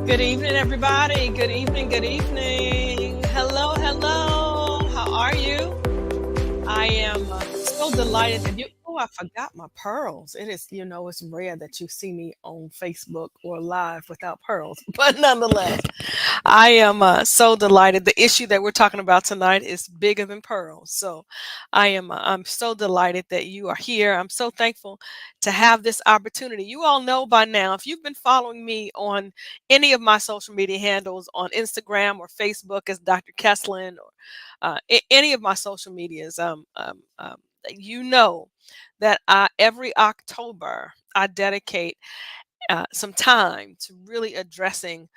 Good evening, everybody. Good evening. Good evening. Hello, hello. How are you? I am so delighted that you. Oh, I forgot my pearls. It is, it's rare that you see me on Facebook or live without pearls, but nonetheless, I am so delighted. The issue that we're talking about tonight is bigger than pearls. So I'm so delighted that you are here. I'm so thankful to have this opportunity. You all know by now, if you've been following me on any of my social media handles on Instagram or Facebook as DrKesslyn or any of my social medias, you know that every October I dedicate some time to really addressing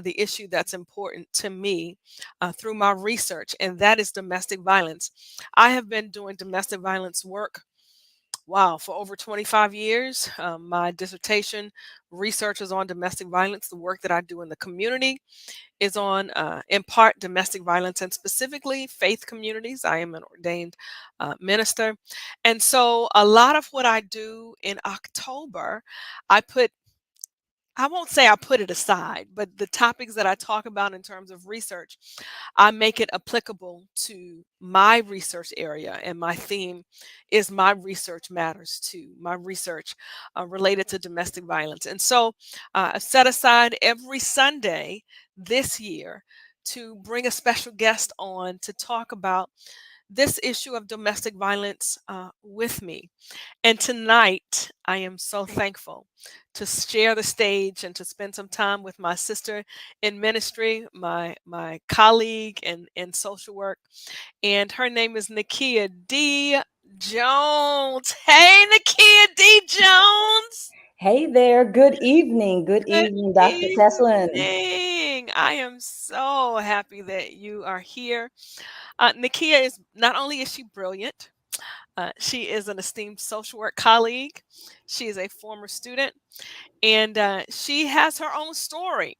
the issue that's important to me through my research, and that is domestic violence. I have been doing domestic violence work, wow, for over 25 years. My dissertation research is on domestic violence. The work that I do in the community is on, in part, domestic violence and specifically faith communities. I am an ordained minister. And so a lot of what I do in October, I put I won't say I put it aside, but the topics that I talk about in terms of research, I make it applicable to my research area. And my theme is my research matters too, my research related to domestic violence. And so I set aside every Sunday this year to bring a special guest on to talk about this issue of domestic violence with me. And tonight, I am so thankful to share the stage and to spend some time with my sister in ministry, my colleague in social work, and her name is Nekia D. Jones. Hey, Nekia D. Jones. Hey there. Good evening. Good Good evening, Dr. Kesslyn. evening. I am so happy that you are here. Nakia is not only is she brilliant, she is an esteemed social work colleague. She is a former student, and she has her own story.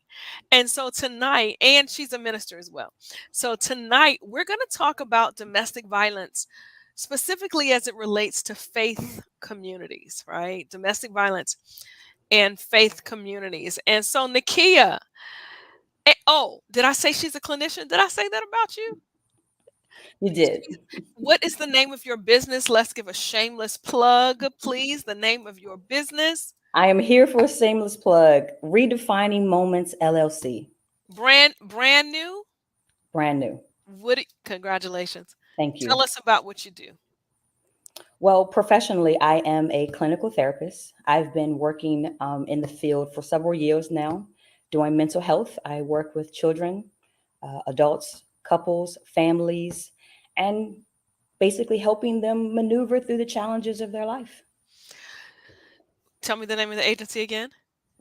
And so tonight, and she's a minister as well. So tonight, we're going to talk about domestic violence, specifically as it relates to faith communities, right? Domestic violence and faith communities. And so, Nakia, oh, did I say she's a clinician? Did I say that about you? You did. What is the name of your business? Let's give a shameless plug, please. The name of your business. I am here for a shameless plug. Redefining Moments LLC. Brand new. Brand new. Congratulations. Thank Tell you. us about what you do. Well, professionally, I am a clinical therapist. I've been working in the field for several years now, doing mental health. I work with children, adults, couples, families, and basically helping them maneuver through the challenges of their life. Tell me the name of the agency again.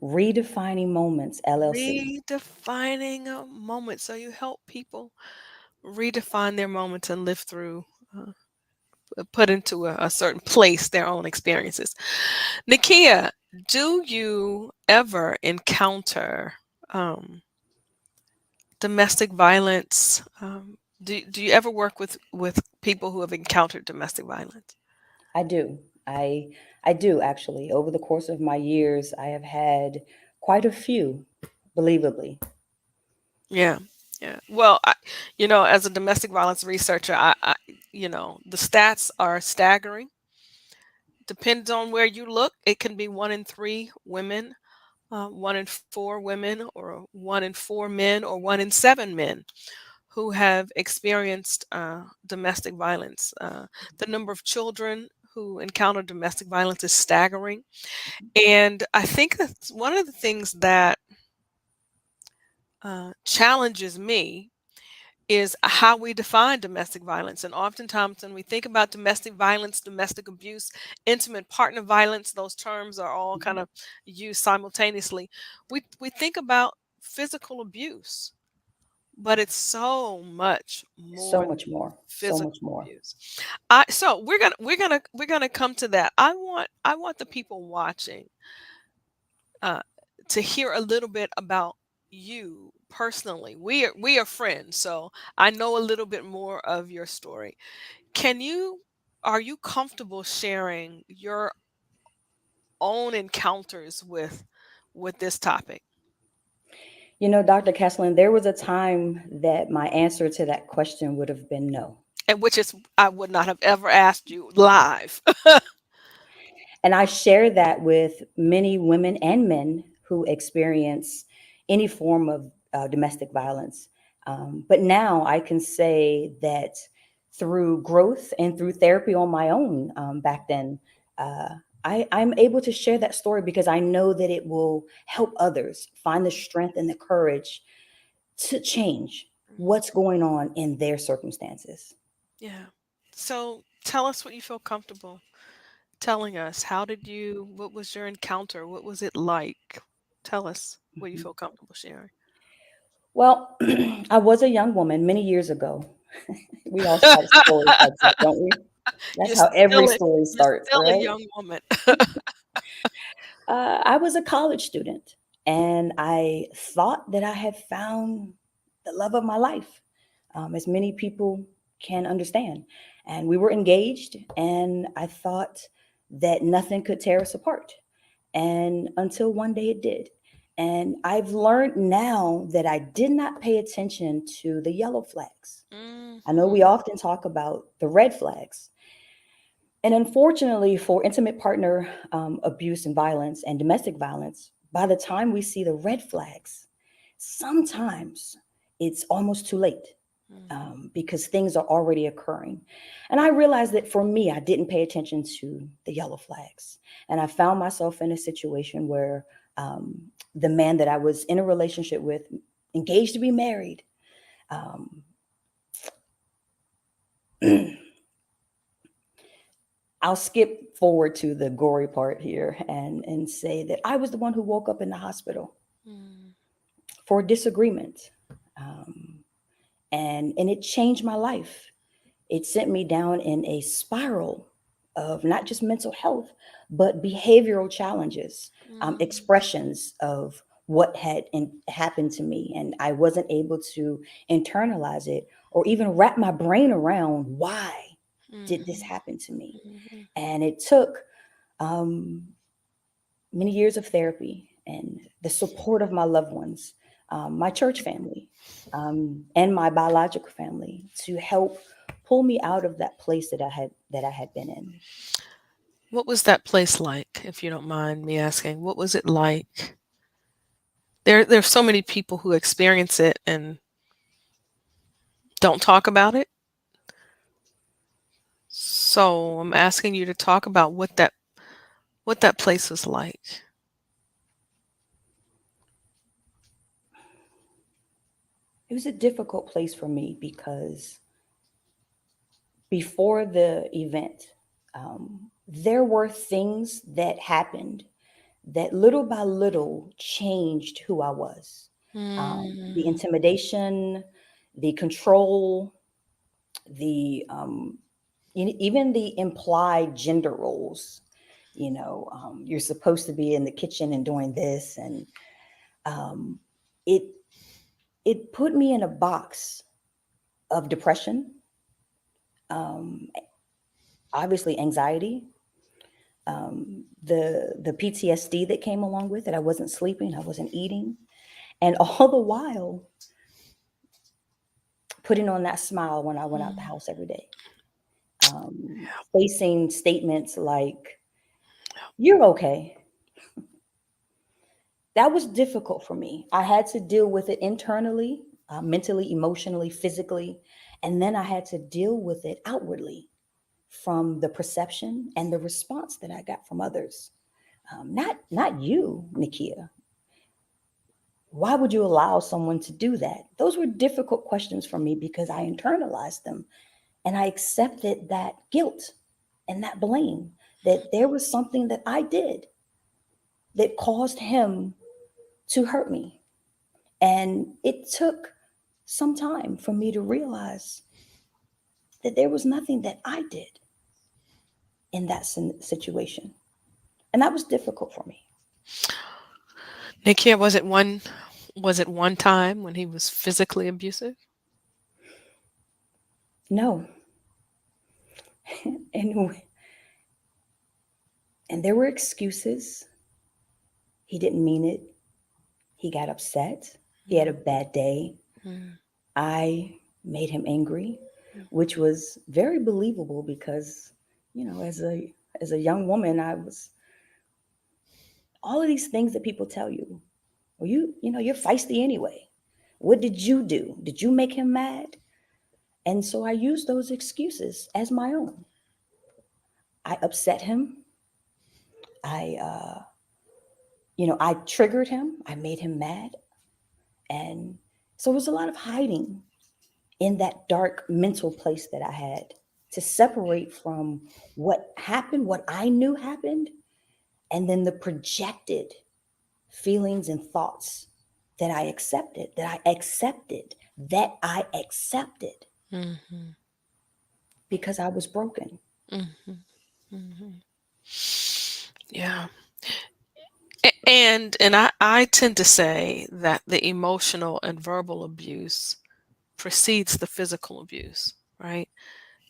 Redefining Moments LLC. Redefining a moment. So you help people redefine their moments and live through, put into a certain place their own experiences. Nakia, do you ever encounter um, domestic violence? Do you ever work with people who have encountered domestic violence? I do. I do actually. Over the course of my years, I have had quite a few, believably. Yeah, yeah. Well, as a domestic violence researcher, the stats are staggering. Depends on where you look. It can be 1 in 3 women, 1 in 4 women, or 1 in 4 men, or 1 in 7 men who have experienced domestic violence. The number of children who encounter domestic violence is staggering. And I think that's one of the things that challenges me is how we define domestic violence. And oftentimes, when we think about domestic violence, domestic abuse, intimate partner violence, those terms are all kind of used simultaneously. We think about physical abuse, but it's so much So more than much more. So physical much more. abuse. So we're gonna come to that. I want the people watching uh, to hear a little bit about you personally. We are friends, so I know a little bit more of your story. Can you Are you comfortable sharing your own encounters with this topic? Dr. Kesslyn, there was a time that my answer to that question would have been no. And which is I would not have ever asked you live. And I share that with many women and men who experience any form of domestic violence. But now I can say that through growth and through therapy on my own back then, uh, I'm able to share that story because I know that it will help others find the strength and the courage to change what's going on in their circumstances. Yeah. So tell us what you feel comfortable telling us. What was your encounter? What was it like? Tell us what you Mhm. feel comfortable sharing. Well, I was a young woman many years ago. We all start stories like that, don't we? That's You're how every still a story you're starts, still a right? young woman. I was a college student and I thought that I had found the love of my life, as many people can understand. And we were engaged, and I thought that nothing could tear us apart. And until one day it did. And I've learned now that I did not pay attention to the yellow flags. I know we Mhm. often talk about the red flags. And unfortunately, for intimate partner abuse and violence and domestic violence, by the time we see the red flags, sometimes it's almost too late Mm. because things are already occurring. And I realized that for me, I didn't pay attention to the yellow flags. And I found myself in a situation where the man that I was in a relationship with, engaged to be married, um, I'll skip forward to the gory part here and say that I was the one who woke up in the hospital Mm. for disagreement. Um, and it changed my life. It sent me down in a spiral of not just mental health, but behavioral challenges, Mm. expressions of what happened to me. And I wasn't able to internalize it or even wrap my brain around why did this Mhm. happen to me. Mhm. And it took um, many years of therapy and the support of my loved ones, my church family, and my biological family to help pull me out of that place that I had been in. What was that place like, if you don't mind me asking? What was it like? There's so many people who experience it and don't talk about it. So I'm asking you to talk about what that place was like. It was a difficult place for me because before the event, there were things that happened that little by little changed who I was. The Mm. intimidation, the control, the even the implied gender roles. You're supposed to be in the kitchen and doing this, and um, it it put me in a box of depression, um, obviously anxiety, the PTSD that came along with it. I wasn't sleeping, I wasn't eating, and all the while putting on that smile when I went out the Mm. house every day, facing statements like "You're okay." That was difficult for me. I had to deal with it internally, mentally, emotionally, physically, and then I had to deal with it outwardly from the perception and the response that I got from others. Not you, Nikia. Why would you allow someone to do that? Those were difficult questions for me because I internalized them and I accepted that guilt and that blame that there was something that I did that caused him to hurt me. And it took some time for me to realize that there was nothing that I did in that situation. And that was difficult for me. Nikia, was it one time when he was physically abusive? No. And and there were excuses. He didn't mean it. He got upset. He had a bad day. Mm, I made him angry, mm, which was very believable because, as a young woman, I was all of these things that people tell you. Well, you're feisty anyway. What did you do? Did you make him mad? And so I used those excuses as my own. I upset him. I triggered him. I made him mad. And so it was a lot of hiding in that dark mental place that I had to separate from what happened, what I knew happened, and then the projected feelings and thoughts that I accepted mhm, because I was broken. mhm, mhm. Yeah. And I tend to say that the emotional and verbal abuse precedes the physical abuse, right?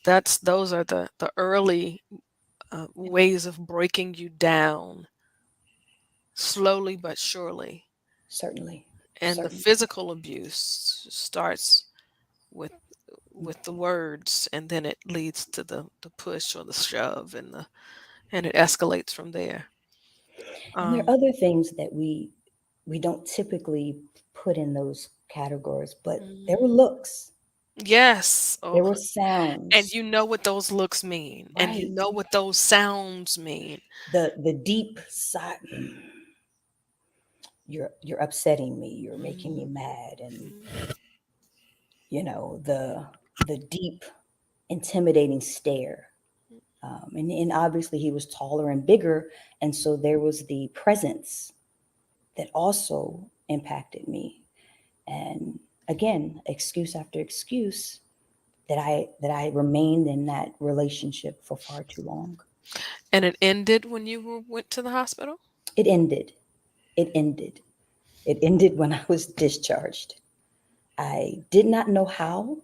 Those are the early ways of breaking you down slowly but surely. Certainly, And the certainly. physical abuse starts with the words, and then it leads to the push or the shove, and it escalates from there. And there are Um, other things that we don't typically put in those categories, but there were mm, looks, yes. there Oh, were and sounds, you know what those looks mean, and you right? know what those sounds mean. The deep side. You're upsetting me. You're making me Mm, mad, and mm, the deep, intimidating stare. And obviously he was taller and bigger, and so there was the presence that also impacted me. And again, excuse after excuse that I remained in that relationship for far too long. and it ended when went to the hospital? It ended. It ended. It ended when I was discharged. I did not know how.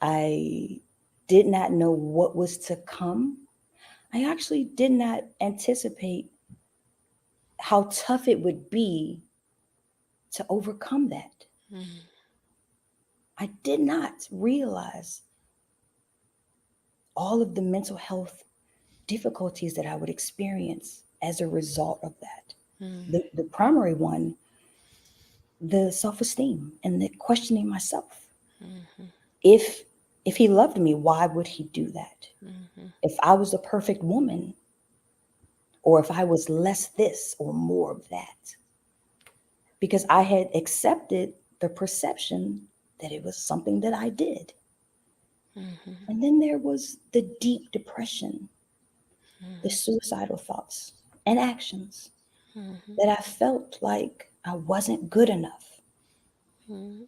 I did not know what was to come. I actually did not anticipate how tough it would be to overcome that. Mm, I did not realize all of the mental health difficulties that I would experience as a result of that. mm, The primary one, the self esteem and the questioning myself. mhm, If if he loved me, why would he do that? mhm, If I was a perfect woman, or if I was less this or more of that, because I had accepted the perception that it was something that I did. mhm, And then there was the deep depression, the mhm, suicidal thoughts and actions mhm, that I felt like I wasn't good enough. mhm.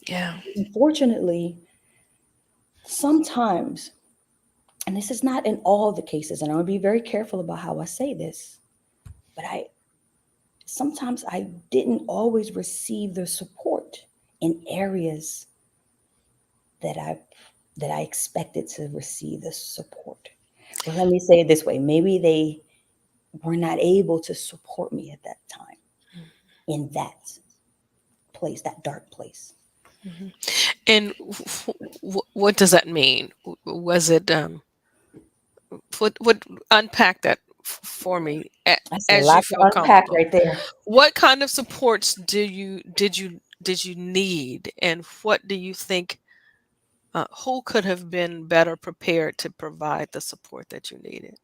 Yeah. Unfortunately, sometimes, and this is not in all the cases, and I want to be very careful about how I say this, but I didn't always receive the support in areas that I expected to receive the support. Or let me say it this way, maybe they were not able to support me at that time in that place, that dark place. Mhm. And what does that mean? Was it what unpack that for me That's a as you lot to feel unpack comfortable? right there. What kind of supports did you need, and what do you think who could have been better prepared to provide the support that you needed?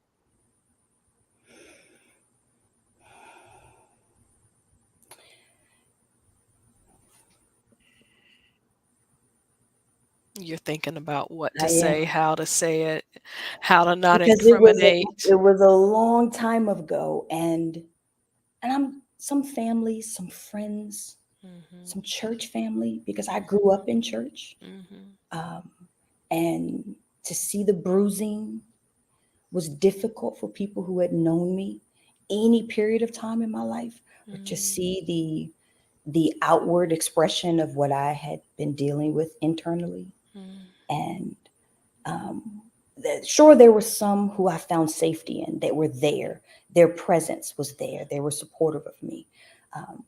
You're thinking about what I to am, say, how to say it, how to not because it was incriminate. it was a long time ago, and I'm some family, some friends, Mhm. some church family, because I grew up in church, Mhm. um, and to see the bruising was difficult for people who had known me any period of time in my life, or to Mhm. see the outward expression of what I had been dealing with internally. Mhm. And sure, there were some who I found safety in that were there. Their presence was there. They were supportive of me. Um,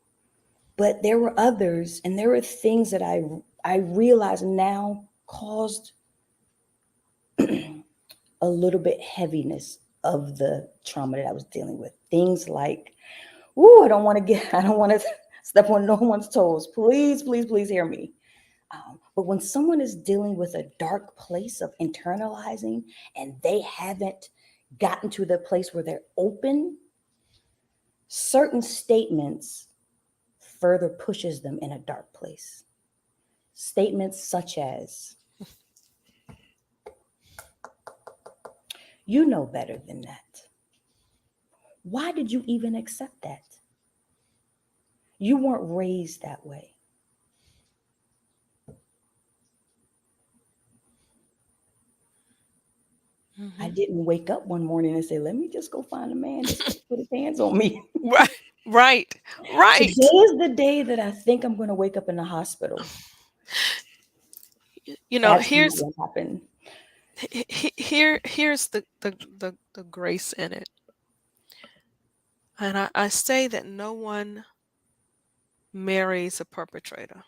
But there were others, and there were things that I realize now caused a little bit heaviness of the trauma that I was dealing with. Things like, ooh, I don't want to step on no one's toes. Please, please, please hear me. But when someone is dealing with a dark place of internalizing and they haven't gotten to the place where they're open, certain statements further pushes them in a dark place. Statements such as, you know better than that. Why did you even accept that? You weren't raised that way. I didn't wake up one morning and say, let me just go find a man that's going to put his hands on me. Right, right, Today right. is the day that I think I'm going to wake up in the hospital. You know, That's not what happened. here's the grace in it. And I say that no one marries a perpetrator.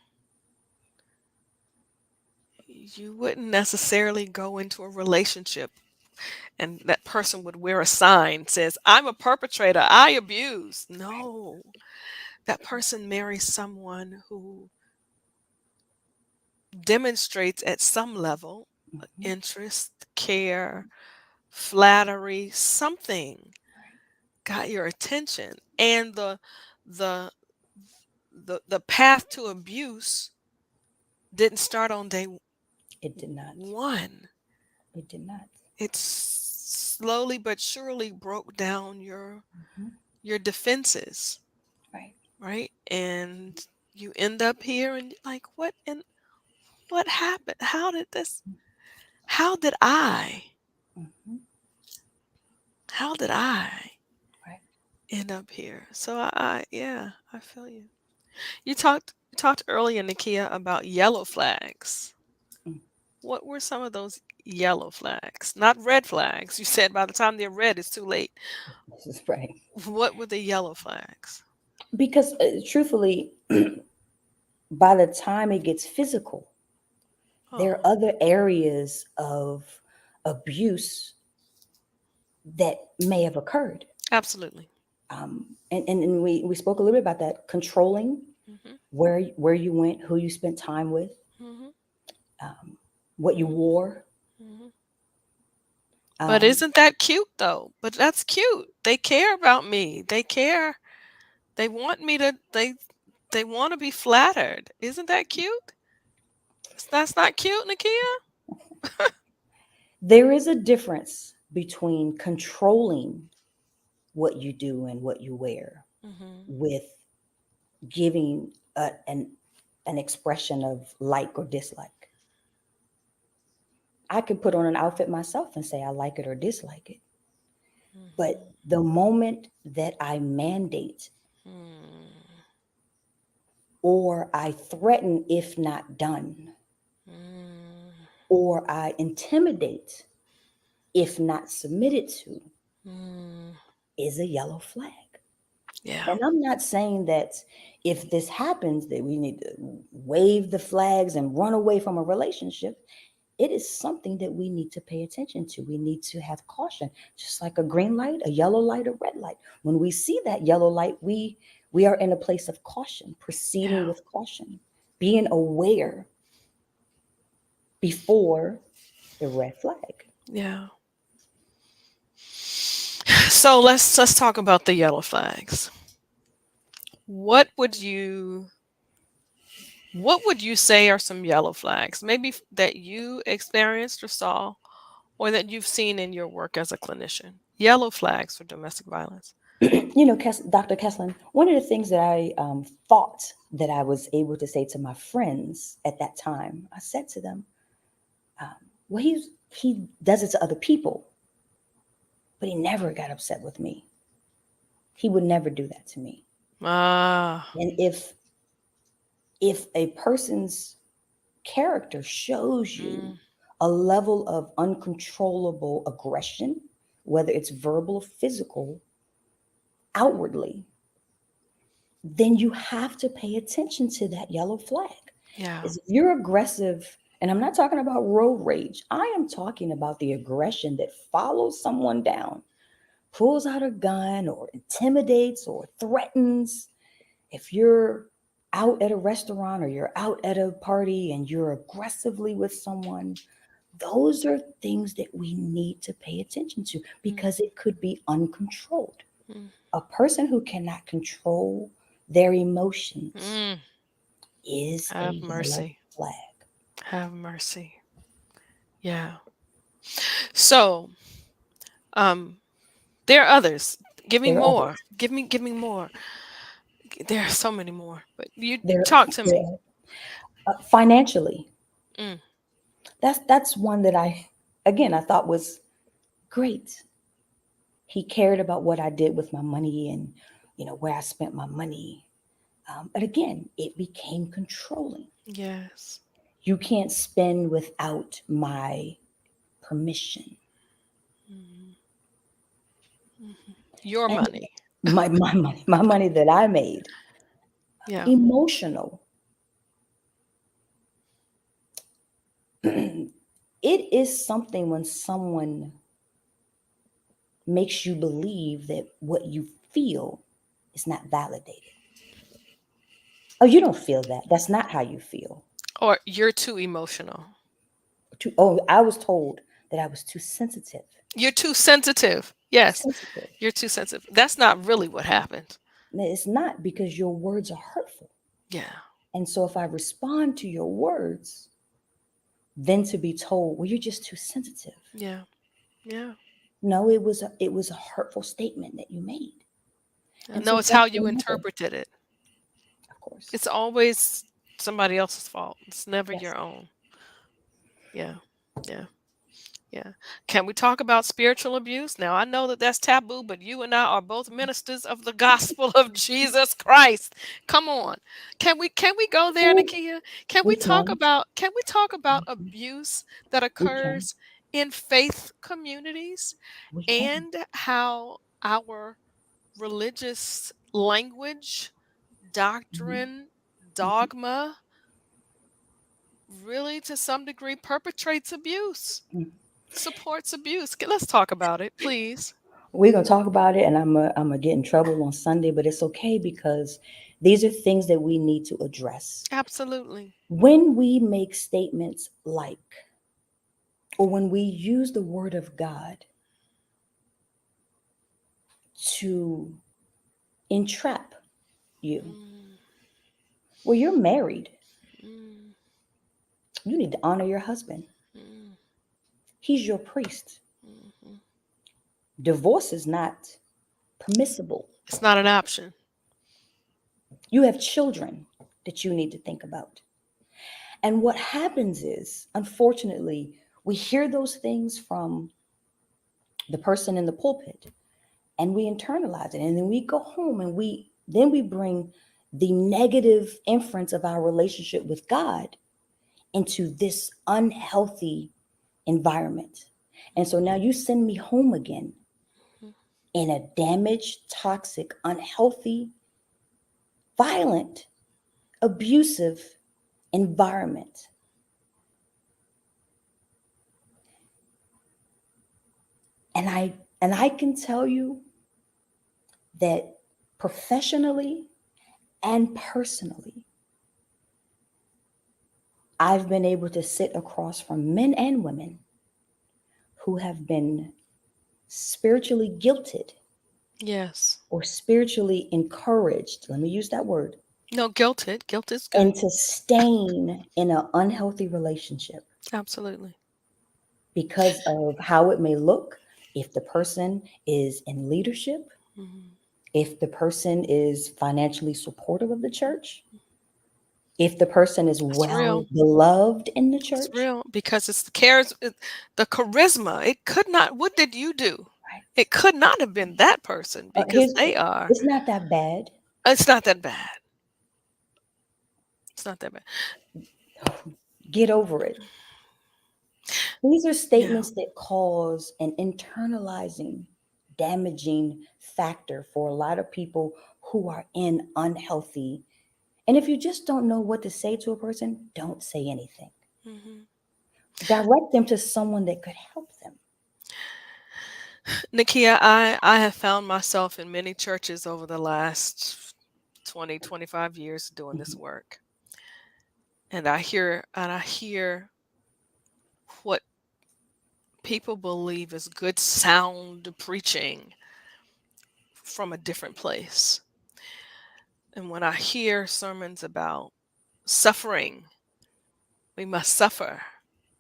You wouldn't necessarily go into a relationship and that person would wear a sign says, I'm a perpetrator, I abuse. No. That person marries someone who demonstrates at some level Mhm. interest, care, flattery, something got your attention. And the the path to abuse didn't start on day It did not. one. It did not. It slowly but surely broke down Mhm. your defenses, Right. right? And you end up here and like, what happened? How did I Mhm. how did I Right. end up here? So yeah, I feel you. You talked earlier, Nakia, about yellow flags. Mm. What were some of those yellow flags? Not red flags. You said by the time they're red, it's too late. This is right. What were the yellow flags? Because truthfully, by the time it gets physical, there Oh, are other areas of abuse that may have occurred. absolutely. And we spoke a little bit about that, controlling Hmm. where you went, who you spent time with, Hmm. um, what you wore. Hmm. But Um, isn't that cute though? But that's cute. They care about me. They care. They want me to. They want to be flattered. Isn't that cute? That's not cute, Nakia. there is a difference between controlling what you do and what you wear Hmm. with giving an expression of like or dislike. I can put on an outfit myself and say I like it or dislike it. But Hmm. the moment that I mandate Hmm. or I threaten if not done, Hmm. or I intimidate if not submitted to, Hmm. is a yellow flag. Yeah. And I'm not saying that if this happens that we need to wave the flags and run away from a relationship. It is something that we need to pay attention to. We need to have caution, just like a green light, a yellow light, a red light. When we see that yellow light, we are in a place of caution, proceeding Yeah. with caution, being aware before the red flag. Yeah. So let's talk about the yellow flags. What would you what would you say are some yellow flags? Maybe that you experienced or saw or that you've seen in your work as a clinician. Yellow flags for domestic violence. Dr. Kesslyn, one of the things that I thought that I was able to say to my friends at that time, I said to them, um, well, he does it to other people, but he never got upset with me. He would never do that to me. Ah. And if a person's character shows you Mm, a level of uncontrollable aggression, whether it's verbal or physical, outwardly, then you have to pay attention to that yellow flag. Yeah. Is if you're aggressive, and I'm not talking about road rage, I am talking about the aggression that follows someone down, pulls out a gun or intimidates or threatens. If you're out at a restaurant or you're out at a party and you're aggressively with someone, those are things that we need to pay attention to Mm, because it could be uncontrolled. mm, A person who cannot control their emotions mm. is a Have yellow mercy. flag. Have mercy. Yeah. So, um, there are others. Give me There are more. others. Give me more. There are so many more. But you There, talk to me. there financially, Mm, that's one that again, I thought was great. He cared about what I did with my money and where I spent my money. But again, it became controlling. yes. You can't spend without my permission. Mhm, mhm. Your And money. my money that I made, Yeah. emotional. It is something when someone makes you believe that what you feel is not validated. Oh, you don't feel that. That's not how you feel. Or you're too emotional. Oh, I was told that I was too sensitive. You're too sensitive. Yes. Sensitive. You're too sensitive. That's not really what happened. No, it's not because your words are hurtful. Yeah. And so if I respond to your words, then to be told, well, you're just too sensitive. Yeah. Yeah. No, it was a hurtful statement that you made. And No, so it's how just you remember, interpreted it. of course. It's always somebody else's fault. It's never Yes, your own. Yeah. Yeah. Yeah. Can we talk about spiritual abuse? Now, I know that that's taboo, but you and I are both ministers of the gospel of Jesus Christ. Come on. Can we go there, Nakia? we can. Can we talk about abuse that We can. occurs in faith communities We can. and how our religious language, Mhm, doctrine, mhm, dogma really to some degree perpetrates abuse? mhm. Supports abuse. Let's talk about it, please. We're gonna talk about it, and I'm gonna get in trouble on Sunday, but it's okay because these are things that we need to address. Absolutely. When we make statements like, or when we use the word of God to entrap you, Mm, well, you're married. mm, You need to honor your husband. mm, He's your priest. mhm. Divorce is not permissible. It's not an option. You have children that you need to think about. And what happens is, unfortunately, we hear those things from the person in the pulpit and we internalize it. And then we go home and we bring the negative inference of our relationship with God into this unhealthy environment. And so now you send me home again Mhm. in a damaged, toxic, unhealthy, violent, abusive environment. And I can tell you that professionally and personally, I've been able to sit across from men and women who have been spiritually guilted Yes. or spiritually encouraged, let me use that word, No, guilted. Guilt is good. into staying in an unhealthy relationship Absolutely. because of how it may look, if the person is in leadership, Mhm. if the person is financially supportive of the church, if the person is It's well real. beloved in the It's church. real because it's the cares, the charisma. It could not. What did you do? Right. It could not have been that person because Here's they are. It's not that bad. It's not that bad. It's not that bad. Get over it. These are Yeah. statements that cause an internalizing damaging factor for a lot of people who are in unhealthy. And if you just don't know what to say to a person, don't say anything. Hmm. Direct them to someone that could help them. Nakia, I have found myself in many churches over the last 20, 25 years doing this Mhm. work. And I hear what people believe is good sound preaching from a different place. And when I hear sermons about suffering, we must suffer,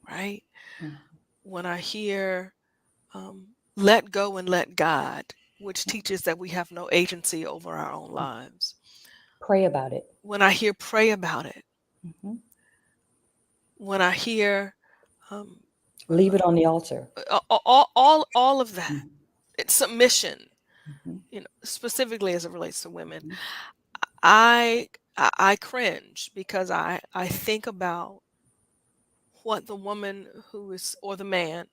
right? Mhm. When I hear let go and let God, which teaches that we have no agency over our own lives. Pray about it. When I hear pray about it, Mhm. when I hear um, Leave it on the altar. all of that, Mhm. it's submission, Mhm. specifically as it relates to women. Mhm. I cringe because I think about what the woman who is, or the man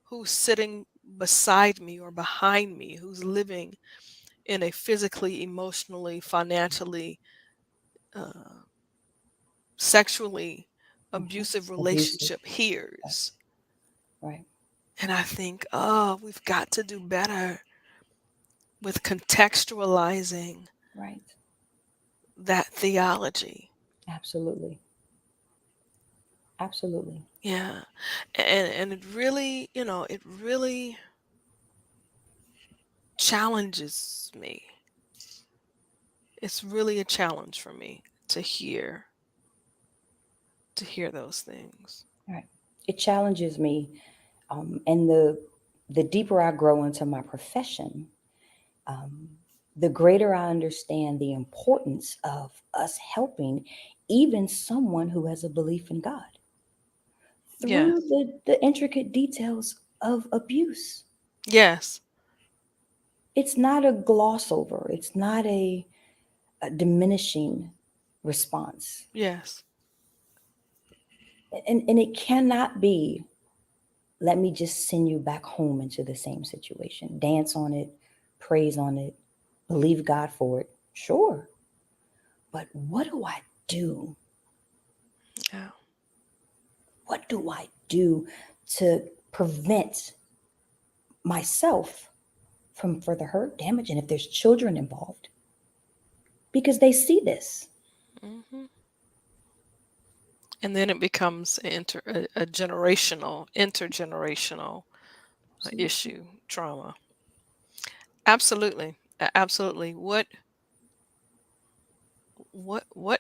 who's sitting beside me or behind me, who's living in a physically, emotionally, financially, uh, sexually Mhm. abusive Abusive. relationship hears. Right. And I think, oh, we've got to do better with contextualizing Right. that theology. Absolutely. Absolutely. Yeah. And it really, it really challenges me. It's really a challenge for me to hear those things. Right. It challenges me. And the deeper I grow into my profession, um, the greater I understand the importance of us helping even someone who has a belief in God Yes. through the intricate details of abuse. Yes. It's not a gloss over, it's not a diminishing response. Yes. And it cannot be, let me just send you back home into the same situation. Dance on it, praise on it, believe God for it. Sure. But what do I do? Yeah. What do I do to prevent myself from further hurt, damage, and if there's children involved? Because they see this. Hmm. And then it becomes a generational, intergenerational Absolutely. issue, trauma. Absolutely. Absolutely. What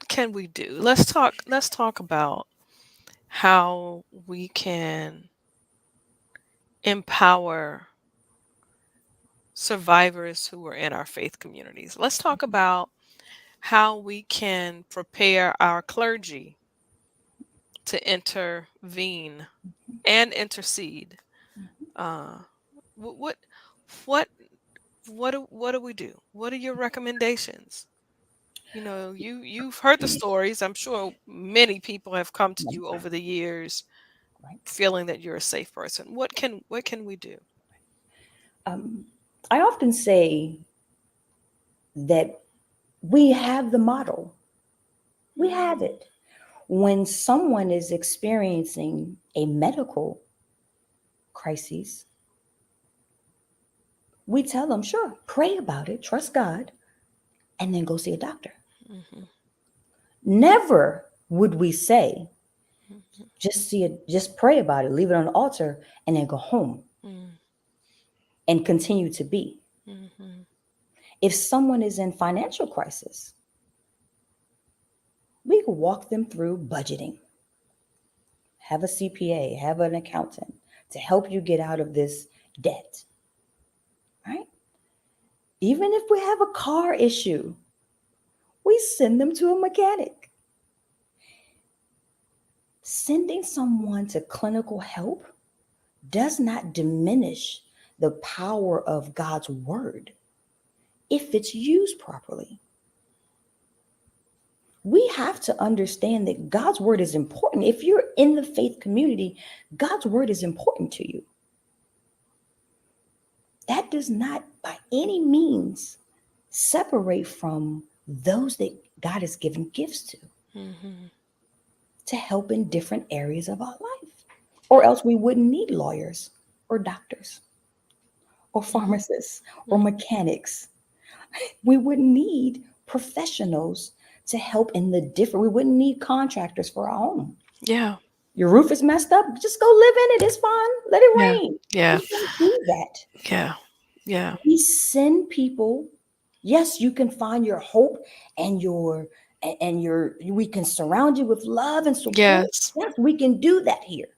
can we do? Let's talk about how we can empower survivors who are in our faith communities. Let's talk about how we can prepare our clergy to intervene and intercede. Uh, wh- what what what do we do? What are your recommendations? You've heard the stories. I'm sure many people have come to Right, you over the years right. feeling that you're a safe person. What can we do? Um, I often say that we have the model. We have Mm, it. When someone is experiencing a medical crisis, we tell them, sure, pray about it, trust God, and then go see a doctor. mhm, Never would we say, mhm, just pray about it, leave it on the altar, and then go home mm, and continue to be. mhm, If someone is in financial crisis, we can walk them through budgeting, have a CPA, have an accountant to help you get out of this debt, right? Even if we have a car issue, we send them to a mechanic. Sending someone to clinical help does not diminish the power of God's word if it's used properly. We have to understand that God's word is important. If you're in the faith community, God's word is important to you. that does not by any means separate from those that God has given gifts Mhm. to help in different areas of our life. Or else we wouldn't need lawyers or doctors or Mhm. pharmacists or Mhm. mechanics. We wouldn't need professionals to help in the different, we wouldn't need contractors for our home. Yeah. Your roof is messed up, just go live in it. It's fine. Let it Yeah. rain. Yeah. We don't do that. Yeah. Yeah. We send people. Yes, you can find your hope and your we can surround you with love and support. Yes. Yes, we can do that here.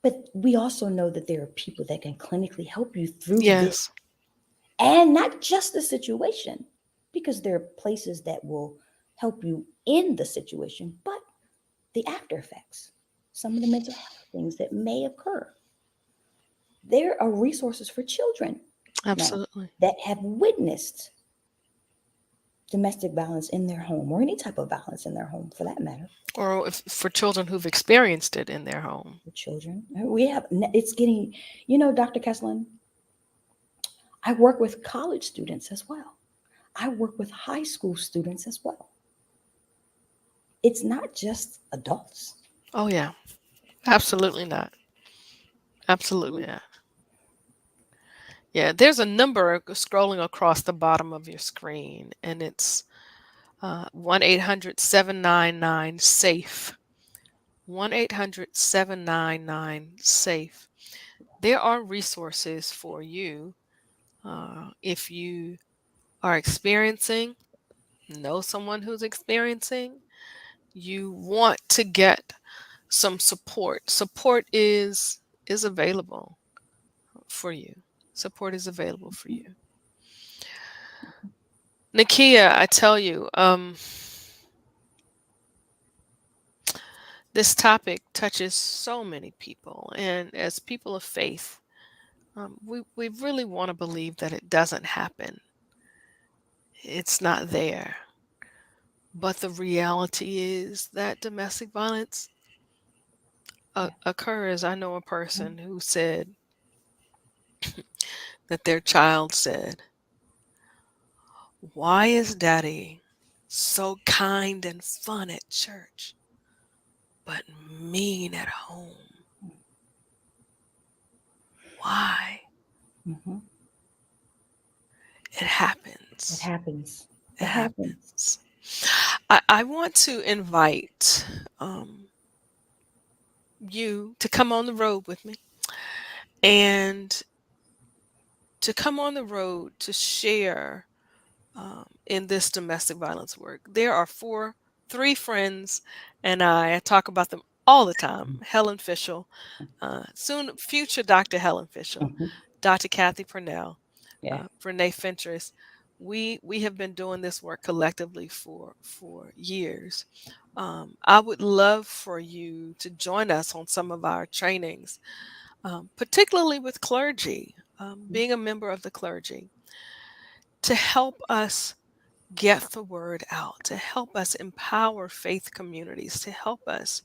But we also know that there are people that can clinically help you through this, Yes. and not just the situation, because there are places that will help you in the situation, but the after effects, some of the mental health things that may occur. There are resources for children now Absolutely. that have witnessed domestic violence in their home, or any type of violence in their home for that matter. Or if, for children who've experienced it in their home. For children, we have, it's getting, Dr. Kesslyn, I work with college students as well. I work with high school students as well. It's not just adults. Oh yeah. Absolutely not. Absolutely not. Yeah, there's a number scrolling across the bottom of your screen, and it's 1-800-799-SAFE. 1-800-799-SAFE. There are resources for you if you are experiencing, know someone who's experiencing, you want to get some support. Support is available for you. Support is available for you. Nekia, I tell you, this topic touches so many people, and as people of faith, we really want to believe that it doesn't happen. It's not there. But the reality is that domestic violence Yeah. occurs. I know a Mhm. person who said that their child said, "Why is daddy so kind and fun at church, but mean at home? Why?" Mhm. It It happens. happens. It It happens. happens. I want to invite you to come on the road with me and to come on the road to share in this domestic violence work. There are three friends, and I talk about them all the time. Helen Fishel, soon future Dr. Helen Fishel, Mhm. Dr. Kathy Purnell, Yeah. Brene Fentress. We have been doing this work collectively for years. I would love for you to join us on some of our trainings, particularly with clergy, being a member of the clergy, to help us get the word out, to help us empower faith communities, to help us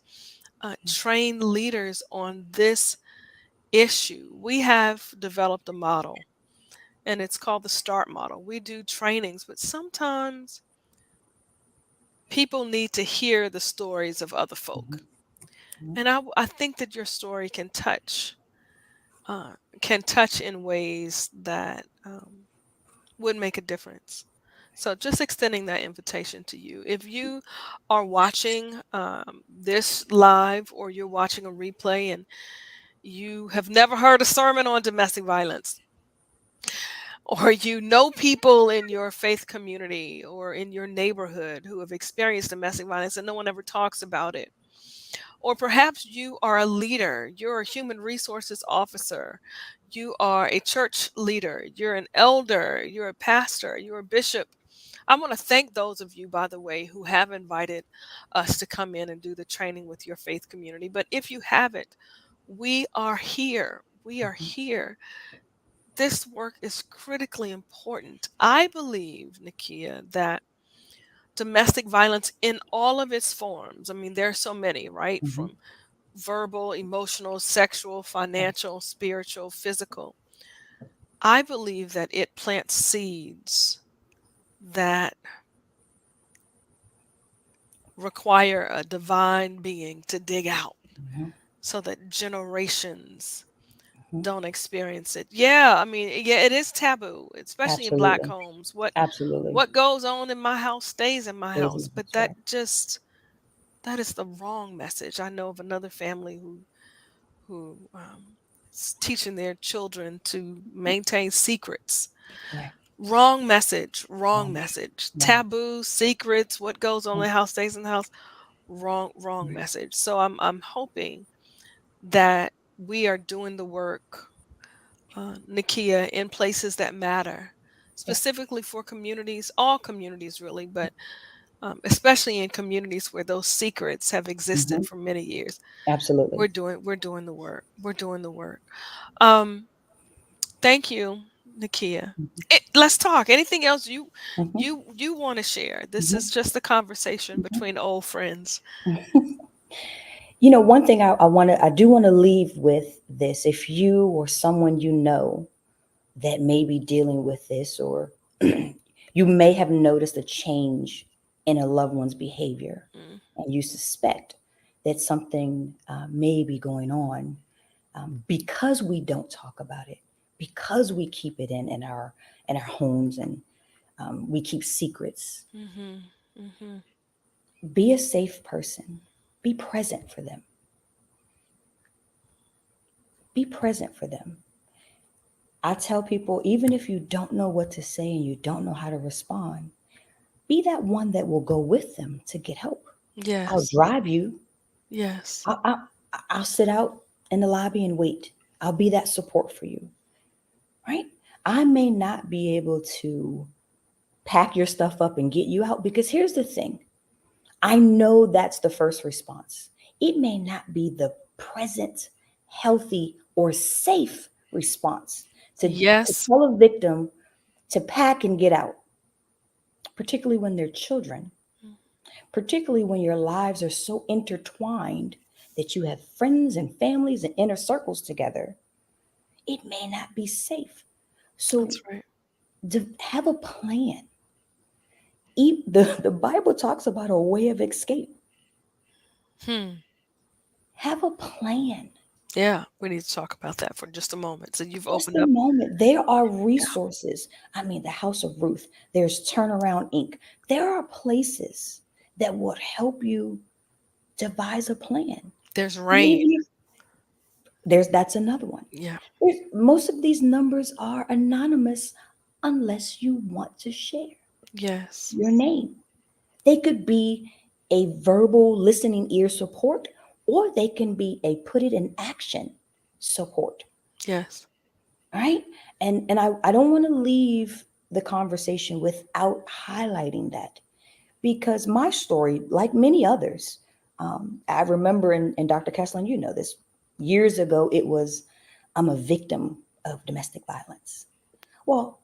train leaders on this issue. We have developed a model, and it's called the START model. We do trainings, but sometimes people need to hear the stories of other Mhm. folk. Mhm. And I think that your story can touch in ways that would make a difference. So, just extending that invitation to you. If you are watching this live, or you're watching a replay and you have never heard a sermon on domestic violence, or you know people in your faith community or in your neighborhood who have experienced domestic violence and no one ever talks about it, or perhaps you are a leader, you're a human resources officer, you are a church leader, you're an elder, you're a pastor, you're a bishop. I want to thank those of you, by the way, who have invited us to come in and do the training with your faith community. But if you haven't, we are here. We are Mhm. here. This work is critically important. I believe, Nakia, that domestic violence in all of its forms, I mean, there are so many, right? Mhm. From verbal, emotional, sexual, Yeah. financial, spiritual, physical. I believe that it plants seeds that require a divine being to dig out Mhm, so that generations mhm. don't experience it. Yeah, I mean, yeah, it is taboo, especially in black Absolutely. homes. Absolutely. What goes on in my house stays in my house, Crazy. but That's right. that is the wrong message. I know of another family who is teaching their children to maintain secrets. Right. Wrong message, wrong Wrong. message. Wrong. Taboo, secrets, what goes on in Right. the house stays in the house. Wrong Right. message. So I'm hoping that we are doing the work, Nakia, in places that matter, Yes. specifically for communities, all communities really, but especially in communities where those secrets have existed Mhm. for many years. Absolutely. We're doing the work. We're doing the work. Um, Thank you, Nakia. Mhm. Let's talk. Anything else Mhm. you want to share? This is Mhm. just a conversation Mhm. between old friends. One thing I do want to leave with this. If you or someone you know that may be dealing with this, or you may have noticed a change in a loved one's behavior, Mm, and you suspect that something may be going on, because we don't talk about it, because we keep it in our homes, and we keep secrets. mhm, mhm. Be a safe person. Be present for them. Be present for them. I tell people, even if you don't know what to say and you don't know how to respond, be that one that will go with them to get help. I'll Yes. drive you. Yes. I'll sit out in the lobby and wait. I'll be that support for you, right? I may not be able to pack your stuff up and get you out, because here's the thing, I know that's the first response. It may not be the present, healthy, or safe response to Yes. tell a victim to pack and get out, particularly when they're children, particularly when your lives are so intertwined that you have friends and families and inner circles together. It may not be safe. So That's right. have a plan. The Bible talks about a way of escape. Hmm. Have a plan. Yeah, we need to talk about that for just a moment. So you've Just opened a up. moment. There are Yeah. resources. I mean, the House of Ruth, there's Turnaround Inc. There are places that would help you devise a plan. There's And rain. even if that's another one. Yeah. Most of these numbers are anonymous unless you want to share Yes. your name. They could be a verbal listening ear support, or they can be a put it in action support. Yes. Right. And I don't want to leave the conversation without highlighting that, because my story, like many others, I remember, in DrKesslyn, you know this, years ago, it was, I'm a victim of domestic violence. Well,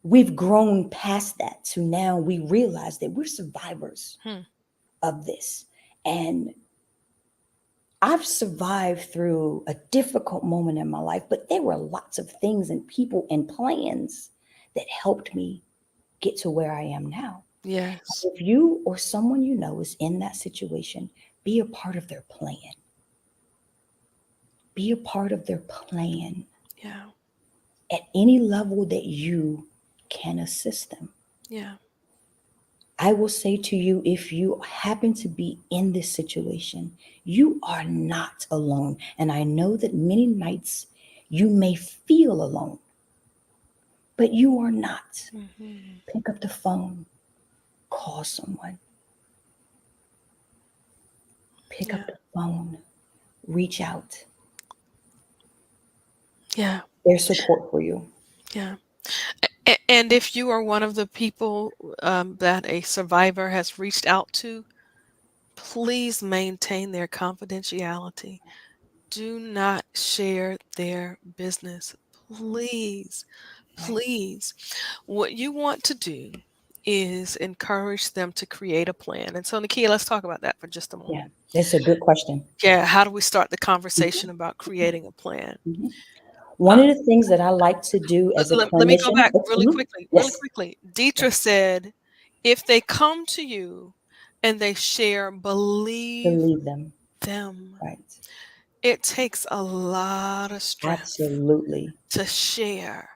we've grown past that to now we realize that we're survivors Hmm. of this. And I've survived through a difficult moment in my life, but there were lots of things and people and plans that helped me get to where I am now. Yes. If you or someone you know is in that situation, be a part of their plan. Be a part of their plan Yeah. at any level that you can assist them. Yeah. I will say to you, if you happen to be in this situation, you are not alone. And I know that many nights you may feel alone, but you are not. Hmm. Pick up the phone, call someone, pick up Yeah. the phone, reach out. Yeah. There's support for you. Yeah. And if you are one of the people that a survivor has reached out to, please maintain their confidentiality. Do not share their business. Please, Right. please. What you want to do is encourage them to create a plan. And so, Nakia, let's talk about that for just a Yeah, moment. that's a good question. Yeah, how do we start the Mhm, conversation about creating a plan? mhm. One Uh, of the things that I like to do as a let me go clinician, back really mhm, quickly, really yes, quickly. yes, Deidre said, if they come to you and they share, believe believe them. them. Right. It takes a lot of strength Absolutely. to share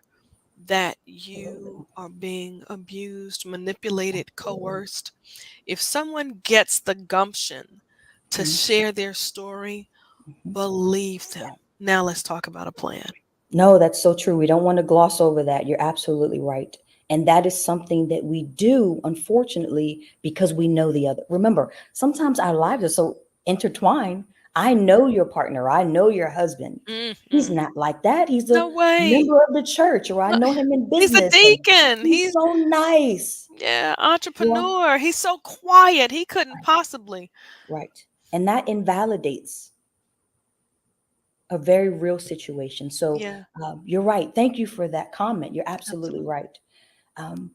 that Absolutely. you are being abused, manipulated, Absolutely. coerced. If someone gets the gumption to Mhm, share their story, mhm. believe them. Yeah. Now let's talk about a plan. No, that's so true. We don't want to gloss over that. You're absolutely right. And that is something that we do, unfortunately, because we know the other. Remember, sometimes our lives are so intertwined. I know your partner. I know your husband. He's Mm-mm. not like that. He's a No way. member of the church, or I No, know him in he's a business, and deacon. he's He's, so nice. yeah, Well, entrepreneur. He's so quiet. He couldn't right, possibly. right. And that invalidates a very real situation. So Yeah, you're right. Thank you for that comment. You're absolutely absolutely. right. Um,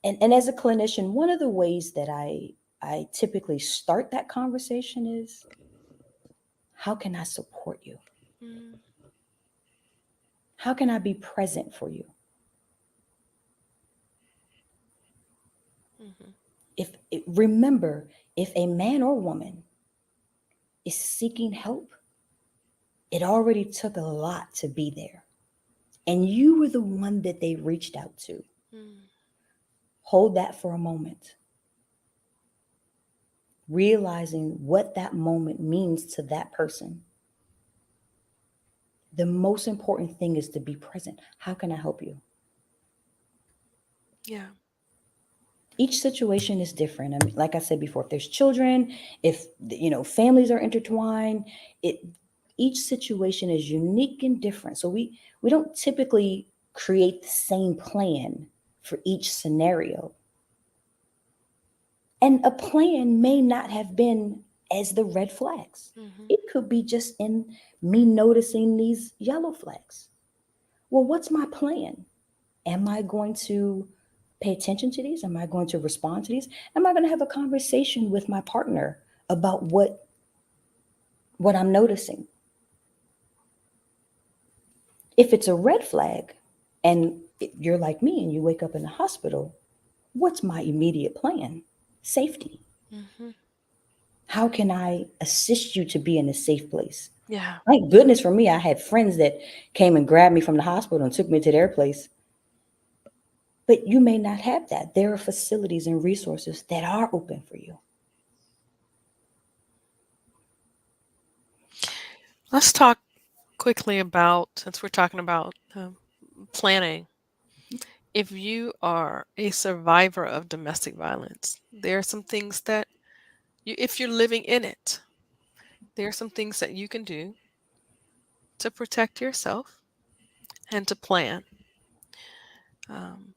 and as a clinician, one of the ways that I typically start that conversation is, how can I support you? Mm-hmm. How can I be present for you? Remember, if a man or woman is seeking help, it already took a lot to be there. And you were the one that they reached out to. Mm-hmm. Hold that for a moment, realizing what that moment means to that person. The most important thing is to be present. How can I help you? Yeah. Each situation is different. I mean, like I said before, if there's children, if families are intertwined, it each situation is unique and different. So we don't typically create the same plan for each scenario. And a plan may not have been as the red flags. Mm-hmm. It could be just in me noticing these yellow flags. Well, what's my plan? Am I going to pay attention to these? Am I going to respond to these? Am I going to have a conversation with my partner about what I'm noticing? If it's a red flag and you're like me and you wake up in the hospital, what's my immediate plan? Safety. Mm-hmm. How can I assist you to be in a safe place? Yeah. Thank goodness for me, I had friends that came and grabbed me from the hospital and took me to their place. But you may not have that. There are facilities and resources that are open for you. Let's talk quickly about, since we're talking about planning. If you are a survivor of domestic violence, there are some things that if you're living in it, there are some things that you can do to protect yourself and to plan. Um,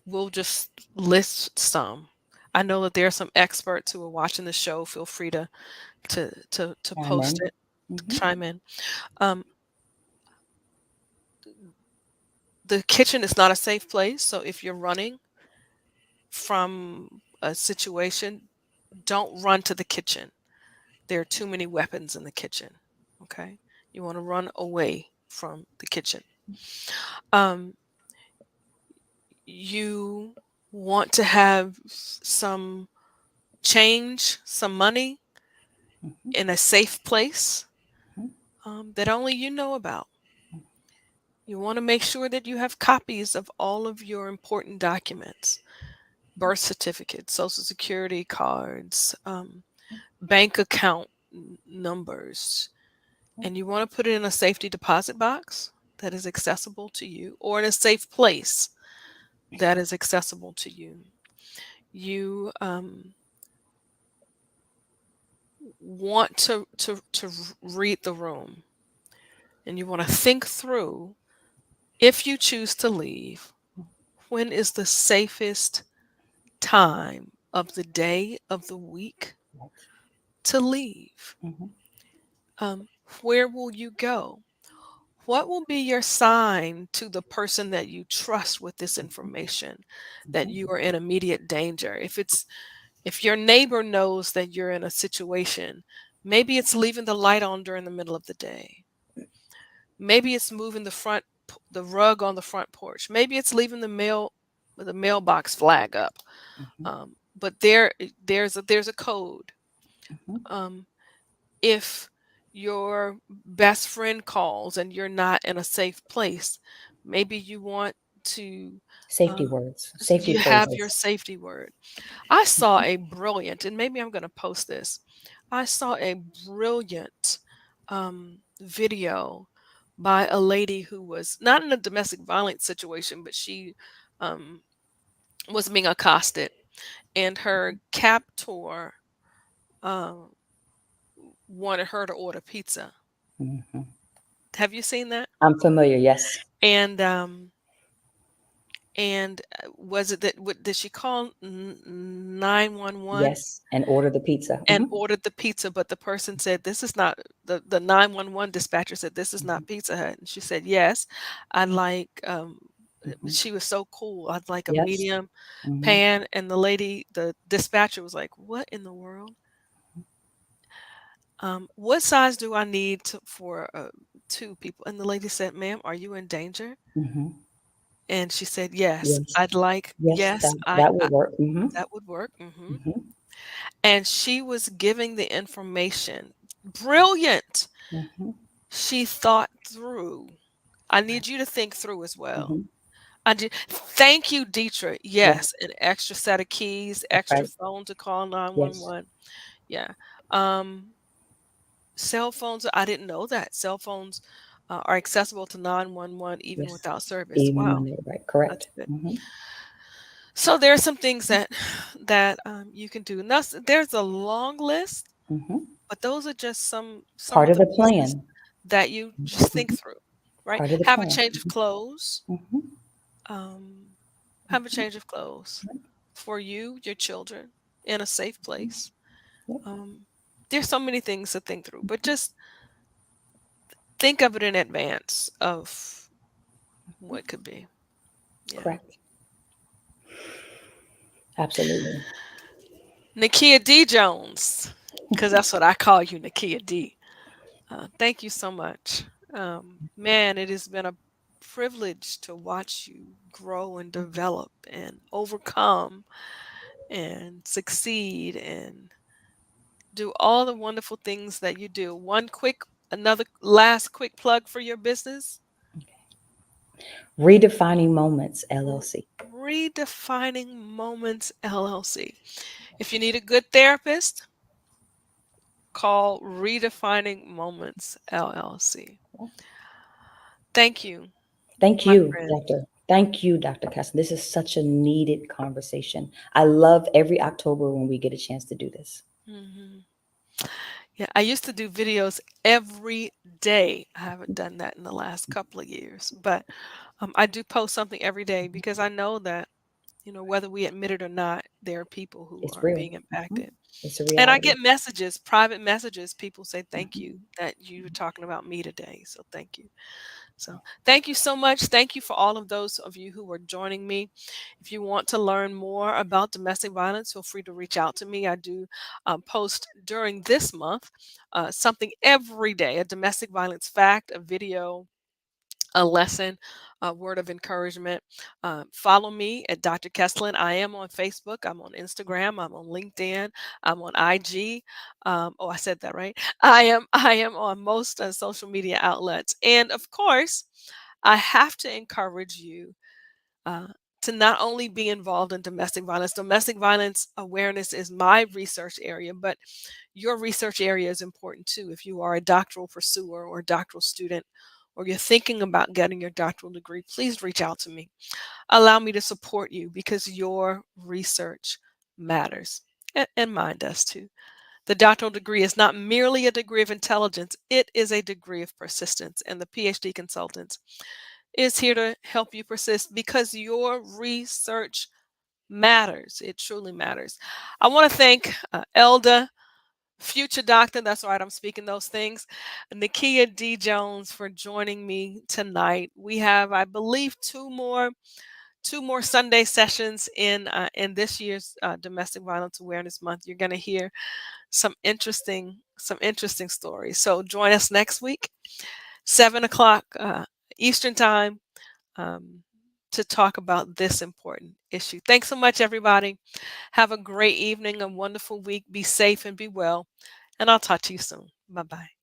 we'll just list some. I know that there are some experts who are watching the show. Feel free to Chime post in. it, Mhm. chime in. Um, the kitchen is not a safe place, so if you're running from a situation, don't run to the kitchen. There are too many weapons in the kitchen. Okay, you want to run away from the kitchen. Um, you want to have some change, some money Mhm. in a safe place Mhm. that only you know about. You want to make sure that you have copies of all of your important documents, birth certificates, social security cards, bank account numbers, and you want to put it in a safety deposit box that is accessible to you or in a safe place that is accessible to you. You want to read the room, and you want to think through, if you choose to leave, when is the safest time of the day, of the week, Right. to leave? Mhm. Um, where will you go? What will be your sign to the person that you trust with this information that Mhm. you are in immediate danger? If your neighbor knows that you're in a situation, maybe it's leaving the light on during the middle of the day. Maybe it's moving the rug on the front porch. Maybe it's leaving the mailbox flag up. Mhm. But there's a code. Mhm. Um, if your best friend calls and you're not in a safe place, maybe you want to Safety uh, words, safety you have your phrases. safety word. I saw a brilliant, and maybe I'm going to post this. I saw a brilliant video by a lady who was not in a domestic violence situation, but she um, was being accosted, and her captor um, wanted her to order pizza. Mhm. Have you seen that? I'm familiar. Yes. And was it that did she call 911 Yes. And order the pizza. and Mhm. ordered the pizza, but the person said, "This is not," the 911 dispatcher said, "This is Mhm. not Pizza Hut." And she said, "Yes, I'd like," Mhm. she was so cool, "I'd like a Yes. medium Mhm. pan." And the dispatcher was like, "What in the world? What size do I need for two people?" And the lady said, "Ma'am, are you in danger?" Mhm. And she said, "Yes, Yes. I'd like, Yes. yes, That will work. Mhm. that would work." Mhm. And she was giving the information. Brilliant. Mhm. She thought through. I Right. need you to think through as well. Mhm. Thank you, Deetra. Yes. Yes, an extra set of keys, extra Right. phone to call Yes. 911. Yeah. Um, Cell phones, I didn't know that. Cell phones are accessible to 911 even Yes. without service. Even Wow, when they're right. that's Correct. good. Mhm. So there are some things that you can do. And there's a long list, Mhm. but those are just some Part of of the the pieces plan. that you just think Mhm. through, right? Part of the Have a plan. change of clothes. Mhm. Um, have a Mhm. change of clothes Right. for you, your children, in a safe place. Yep. Um, there's so many things to think through, but just think of it in advance of what could be. Yeah. Correct. Absolutely. Nekia D. Jones, because that's what I call you, Nekia D. Thank you so much. Man, it has been a privilege to watch you grow and develop and overcome and succeed and do all the wonderful things that you do. Another last quick plug for your business. Redefining Moments, R- LLC. Redefining Moments LLC. If you need a good therapist, call Redefining Moments LLC. Thank you, Thank my you, friend. Doctor. Thank you, Dr. Kesslyn. This is such a needed conversation. I love every October when we get a chance to do this. Mhm. Yeah, I used to do videos every day. I haven't done that in the last couple of years, but I do post something every day because I know that, whether we admit it or not, there are people who It's are real. being Mhm. impacted. It's a And I reality. get messages, private messages. People say, "Thank Mhm. you that you were talking about me today." So thank you. So thank you so much. Thank you for all of those of you who are joining me. If you want to learn more about domestic violence, feel free to reach out to me. I do post during this month something every day, a domestic violence fact, a video, a lesson, a word of encouragement. Follow me at DrKesslyn. I am on Facebook. I'm on Instagram. I'm on LinkedIn. I'm on IG. Oh, I said that right. I am on most social media outlets, and of course, I have to encourage you. Uh, to not only be involved in domestic violence. Domestic violence awareness is my research area, but your research area is important too. If you are a doctoral pursuer or a doctoral student, or you're thinking about getting your doctoral degree, please reach out to me. Allow me to support you because your research matters. And mine does too. The doctoral degree is not merely a degree of intelligence, it is a degree of persistence. And the PhD consultant is here to help you persist because your research matters. It truly matters. I want to thank Elda, future doctor, that's right, I'm speaking those things, Nekia D. Jones, for joining me tonight. We have, I believe, two more Sunday sessions in this year's Domestic Violence Awareness Month. You're going to hear some interesting stories. So join us next week. 7 o'clock Eastern time, um, to talk about this important issue. Thanks so much, everybody. Have a great evening, a wonderful week. Be safe and be well. And I'll talk to you soon. Bye bye.